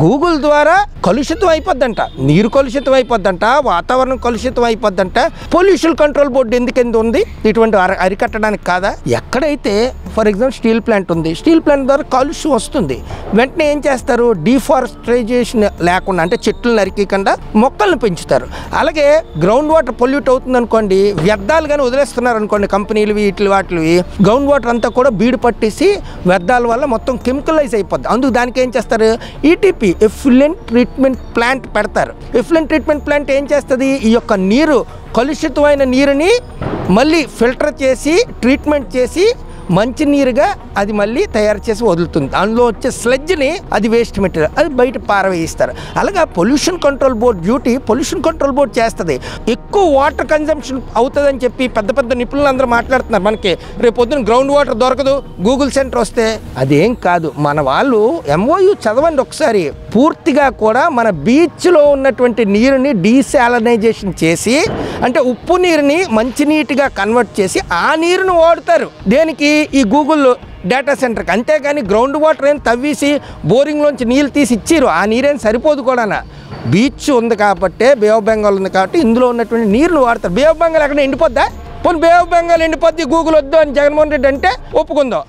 Google ద్వారా కలుషితం అయిపోద్దంట, నీరు కలుషితం అయిపోద్దంట, వాతావరణం కలుషితం అయిపోద్దంట. పొల్యూషన్ కంట్రోల్ బోర్డు ఎందుకు ఉంది? ఇటువంటి అరికట్టడానికి కాదా? ఎక్కడైతే ఫర్ ఎగ్జాంపుల్ స్టీల్ ప్లాంట్ ఉంది, స్టీల్ ప్లాంట్ ద్వారా కాలుష్యం వస్తుంది, వెంటనే ఏం చేస్తారు? డిఫారెస్టరైజేషన్ లేకుండా, అంటే చెట్లు నరికకుండా మొక్కలను పెంచుతారు. అలాగే గ్రౌండ్ వాటర్ పొల్యూట్ అవుతుంది అనుకోండి, వ్యర్థాలు కానీ వదిలేస్తున్నారు అనుకోండి కంపెనీలు వాటివి, గ్రౌండ్ వాటర్ అంతా కూడా బీడు పట్టేసి వ్యర్థాల వల్ల మొత్తం కెమికలైజ్ అయిపోద్ది. అందుకు దానికి ఏం చేస్తారు? ఈటీపీ, ఎఫ్లూయెంట్ ట్రీట్మెంట్ ప్లాంట్ పెడతారు. ఎఫ్లూయెంట్ ట్రీట్మెంట్ ప్లాంట్ ఏం చేస్తుంది? ఈ యొక్క నీరు, కలుషితమైన నీరుని మళ్ళీ ఫిల్టర్ చేసి ట్రీట్మెంట్ చేసి మంచి నీరుగా అది మళ్ళీ తయారు చేసి వదులుతుంది. అందులో వచ్చే స్లెడ్జ్ని, అది వేస్ట్ మెటీరియల్, అది బయట పారవేయిస్తారు. అలాగా pollution control board duty pollution control board చేస్తుంది. ఎక్కువ వాటర్ కన్జంప్షన్ అవుతుందని చెప్పి పెద్ద పెద్ద నిపుణులు అందరూ మాట్లాడుతున్నారు. మనకి రేపు పొద్దున గ్రౌండ్ వాటర్ దొరకదు, గూగుల్ సెంటర్ వస్తే. అదేం కాదు, మన వాళ్ళు MOU చదవండి ఒకసారి. పూర్తిగా కూడా మన బీచ్లో ఉన్నటువంటి నీరుని డీసాలినైజేషన్ చేసి, అంటే ఉప్పు నీరుని మంచినీటిగా కన్వర్ట్ చేసి ఆ నీరును వాడుతారు. దేనికి? ఈ గూగుల్ డేటా సెంటర్కి. అంతేగాని గ్రౌండ్ వాటర్ ఏం తవ్వేసి బోరింగ్లోంచి నీళ్ళు తీసి ఇచ్చిరు, ఆ నీరేం సరిపోదు కూడా. బీచ్ ఉంది కాబట్టి, బే ఆఫ్ బెంగాల్ ఉంది కాబట్టి ఇందులో ఉన్నటువంటి నీరును వాడతారు. బే ఆఫ్ బెంగాల్ ఎక్కడ ఎండిపోద్దా? పోనీ బే ఆఫ్ బెంగాల్ ఎండిపోద్ది, గూగుల్ వద్దు అని జగన్మోహన్ రెడ్డి అంటే ఒప్పుకుందాం.